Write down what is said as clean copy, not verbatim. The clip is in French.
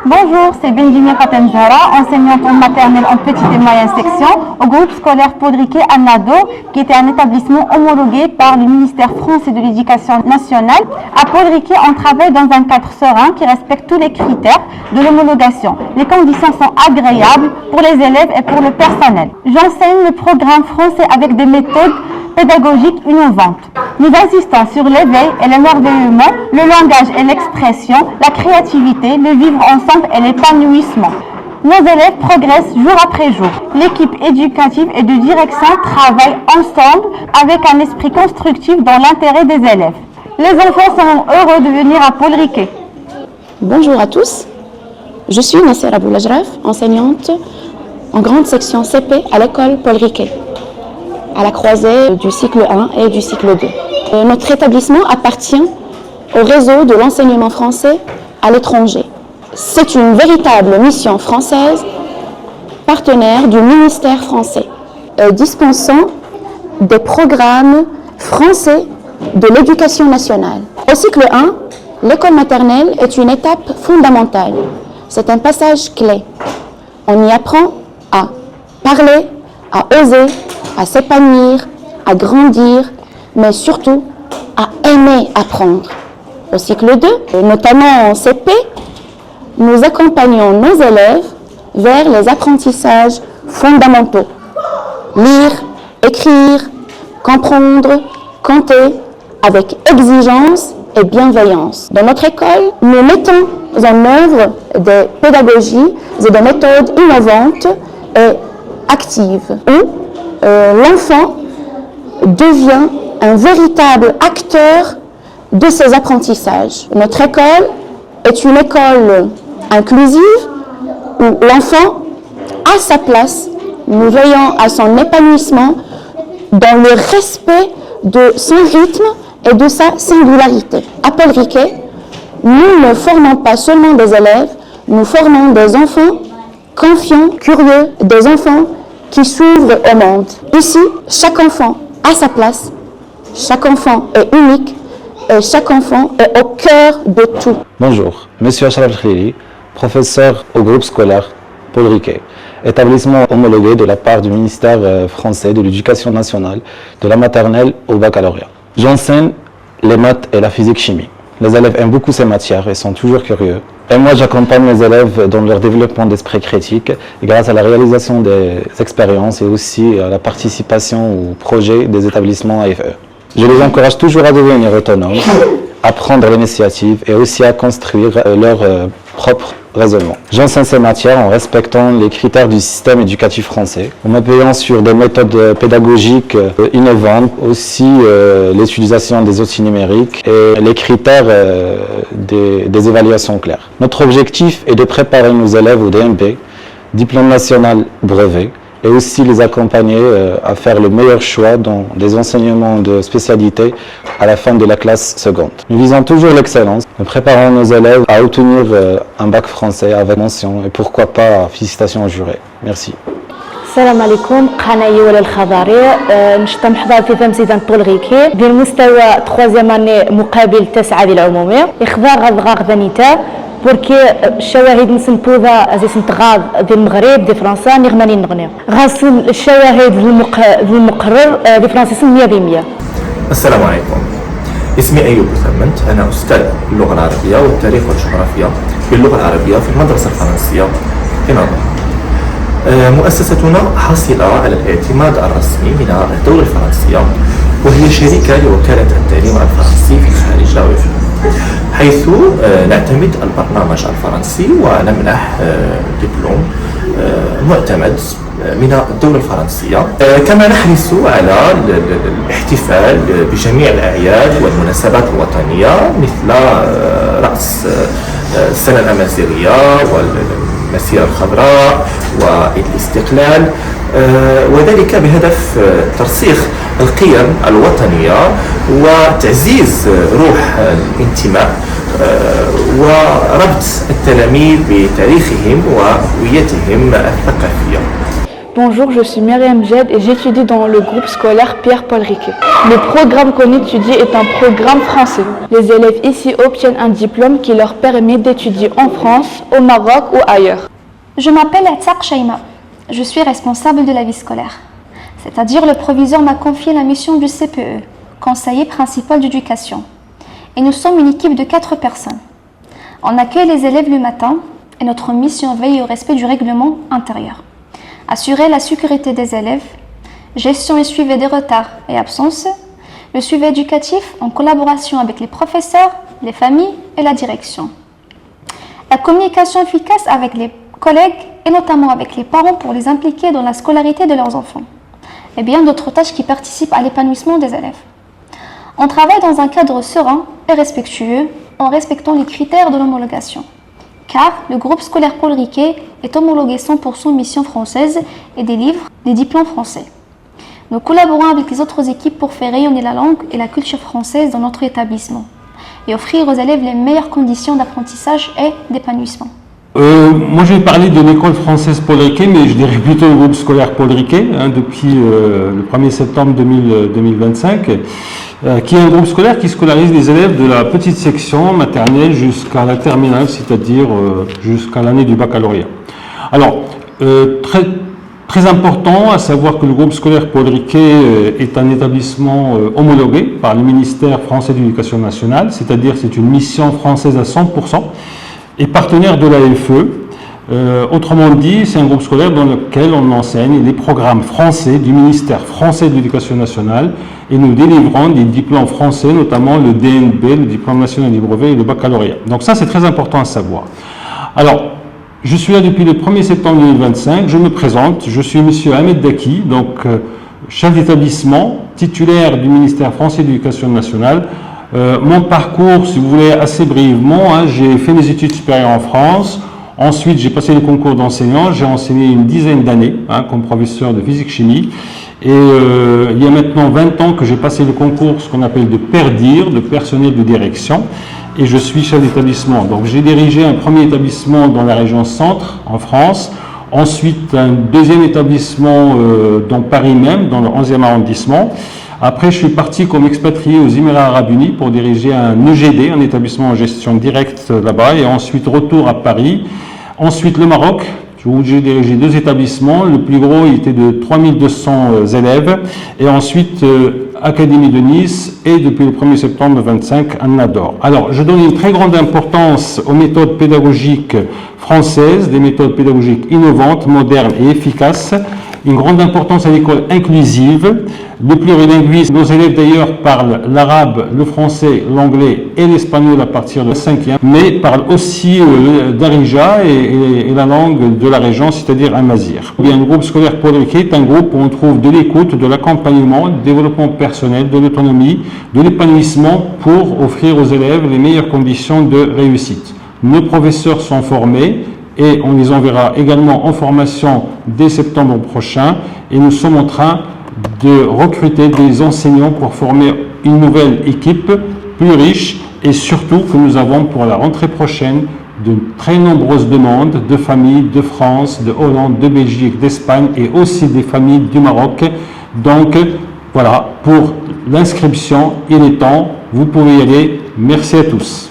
Bonjour, c'est Benjimia Fatem Zahra, enseignante en maternelle en petite et moyenne section au groupe scolaire Paul Riquet à Nado, qui était un établissement homologué par le ministère français de l'Éducation nationale. À Paul Riquet, on travaille dans un cadre serein qui respecte tous les critères de l'homologation. Les conditions sont agréables pour les élèves et pour le personnel. J'enseigne le programme français avec des méthodes pédagogiques innovantes. Nous insistons sur l'éveil et l'émerveillement, le langage et l'expression, la créativité, le vivre ensemble et l'épanouissement. Nos élèves progressent jour après jour. L'équipe éducative et de direction travaille ensemble avec un esprit constructif dans l'intérêt des élèves. Les enfants sont heureux de venir à Paul Riquet. Bonjour à tous, je suis Nasser Aboulajraf, enseignante en grande section CP à l'école Paul Riquet, à la croisée du cycle 1 et du cycle 2. Notre établissement appartient au réseau de l'enseignement français à l'étranger. C'est une véritable mission française, partenaire du ministère français, dispensant des programmes français de l'éducation nationale. Au cycle 1, l'école maternelle est une étape fondamentale. C'est un passage clé. On y apprend à parler, à oser, à s'épanouir, à grandir, mais surtout à aimer apprendre. Au cycle 2, notamment en CP, nous accompagnons nos élèves vers les apprentissages fondamentaux. Lire, écrire, comprendre, compter, avec exigence et bienveillance. Dans notre école, nous mettons en œuvre des pédagogies et des méthodes innovantes et actives, où l'enfant devient un véritable acteur de ces apprentissages. Notre école est une école inclusive où l'enfant a sa place, nous veillons à son épanouissement dans le respect de son rythme et de sa singularité. À Paul Riquet, nous ne formons pas seulement des élèves, nous formons des enfants confiants, curieux, des enfants qui s'ouvrent au monde. Ici, chaque enfant a sa place, chaque enfant est unique et chaque enfant est au cœur de tout. Bonjour, Monsieur Achraf Khili, professeur au groupe scolaire Paul Riquet, établissement homologué de la part du ministère français de l'Éducation nationale, de la maternelle au baccalauréat. J'enseigne les maths et la physique-chimie. Les élèves aiment beaucoup ces matières et sont toujours curieux. Et moi, j'accompagne mes élèves dans leur développement d'esprit critique grâce à la réalisation des expériences et aussi à la participation au projet des établissements AFE. Je les encourage toujours à devenir autonomes, à prendre l'initiative et aussi à construire leur propre raisonnement. J'enseigne ces matières en respectant les critères du système éducatif français, en m'appuyant sur des méthodes pédagogiques innovantes, aussi l'utilisation des outils numériques et les critères des évaluations claires. Notre objectif est de préparer nos élèves au DMP, diplôme national brevet, et aussi les accompagner à faire le meilleur choix dans des enseignements de spécialité à la fin de la classe seconde. Nous visons toujours l'excellence. Nous préparons nos élèves à obtenir un bac français avec mention et pourquoi pas félicitations aux jurés. Merci. السلام عليكم قناة ولا الخضاري نشط محضر في تمثيل بول ريكي ديال مستوى 3 اني مقابل 9 ديال العموميه اخضار غضغاغ ذانيتا بوركي الشواهد نسنبوذا ازي سنتغاض ديال المغرب دي فرنسا نغماني نغني غاسن الشواهد المقرر دي فرنسا 100%. السلام عليكم، اسمي أيوب مثمنت، أنا أستاذ اللغة العربية والتاريخ والجغرافيا باللغة العربية في المدرسة الفرنسية في نظر. مؤسستنا حاصلة على الاعتماد الرسمي من الدولة الفرنسية، وهي شركة لوكالة التعليم الفرنسي في الخارج لا يوجد، حيث نعتمد البرنامج الفرنسي ونمنح دبلوم معتمد من الدولة الفرنسية. كما نحرص على الاحتفال بجميع الأعياد والمناسبات الوطنية مثل رأس السنة الأمازيغية والمسيرة الخضراء وعيد الاستقلال، وذلك بهدف ترسيخ القيم الوطنية وتعزيز روح الانتماء وربط التلاميذ بتاريخهم وهويتهم الثقافية. Bonjour, je suis Myriam Jed et j'étudie dans le groupe scolaire Pierre-Paul Riquet. Le programme qu'on étudie est un programme français. Les élèves ici obtiennent un diplôme qui leur permet d'étudier en France, au Maroc ou ailleurs. Je m'appelle Atzaq Shaima. Je suis responsable de la vie scolaire. C'est-à-dire le proviseur m'a confié la mission du CPE, conseiller principal d'éducation. Et nous sommes une équipe de 4 personnes. On accueille les élèves le matin et notre mission veille au respect du règlement intérieur. Assurer la sécurité des élèves, gestion et suivi des retards et absences, le suivi éducatif en collaboration avec les professeurs, les familles et la direction. La communication efficace avec les collègues et notamment avec les parents pour les impliquer dans la scolarité de leurs enfants. Et bien d'autres tâches qui participent à l'épanouissement des élèves. On travaille dans un cadre serein et respectueux en respectant les critères de l'homologation. Car le groupe scolaire Paul Riquet est homologué 100% mission française et délivre des diplômes français. Nous collaborons avec les autres équipes pour faire rayonner la langue et la culture française dans notre établissement et offrir aux élèves les meilleures conditions d'apprentissage et d'épanouissement. Moi, je vais parler de l'école française Paul Riquet, mais je dirais plutôt le groupe scolaire Paul Riquet, depuis le 1er septembre 2025, qui est un groupe scolaire qui scolarise les élèves de la petite section maternelle jusqu'à la terminale, c'est-à-dire jusqu'à l'année du baccalauréat. Alors, très important à savoir que le groupe scolaire Paul Riquet est un établissement homologué par le ministère français de l'Éducation nationale, c'est-à-dire c'est une mission française à 100%, et partenaire de l'AFE. Autrement dit, c'est un groupe scolaire dans lequel on enseigne les programmes français du ministère français de l'Éducation nationale et nous délivrons des diplômes français, notamment le DNB, le diplôme national du brevet et le baccalauréat. Donc ça, c'est très important à savoir. Alors, je suis là depuis le 1er septembre 2025, je me présente, je suis monsieur Ahmed Daki, donc chef d'établissement, titulaire du ministère français de l'Éducation nationale. Mon parcours, si vous voulez, assez brièvement, j'ai fait mes études supérieures en France. Ensuite, j'ai passé le concours d'enseignant. J'ai enseigné une dizaine d'années comme professeur de physique-chimie. Et il y a maintenant 20 ans que j'ai passé le concours, ce qu'on appelle de PERDIR, de personnel de direction. Et je suis chef d'établissement. Donc, j'ai dirigé un premier établissement dans la région centre, en France. Ensuite, un deuxième établissement dans Paris même, dans le 11e arrondissement. Après, je suis parti comme expatrié aux Émirats Arabes Unis pour diriger un EGD, un établissement en gestion directe là-bas, et ensuite retour à Paris. Ensuite, le Maroc, où j'ai dirigé 2 établissements. Le plus gros, il était de 3200 élèves. Et ensuite, Académie de Nice et depuis le 1er septembre 2025, à Nador. Alors, je donne une très grande importance aux méthodes pédagogiques françaises, des méthodes pédagogiques innovantes, modernes et efficaces. Une grande importance à l'école inclusive, le plurilinguisme. Nos élèves d'ailleurs parlent l'arabe, le français, l'anglais et l'espagnol à partir de 5e, mais parlent aussi darija et la langue de la région, c'est-à-dire amazigh. Bien, le groupe scolaire Paul Riquet est un groupe où on trouve de l'écoute, de l'accompagnement, du développement personnel, de l'autonomie, de l'épanouissement pour offrir aux élèves les meilleures conditions de réussite. Nos professeurs sont formés et on les enverra également en formation dès septembre prochain. Et nous sommes en train de recruter des enseignants pour former une nouvelle équipe plus riche et surtout que nous avons pour la rentrée prochaine de très nombreuses demandes de familles de France, de Hollande, de Belgique, d'Espagne et aussi des familles du Maroc. Donc voilà, pour l'inscription, il est temps, vous pouvez y aller. Merci à tous.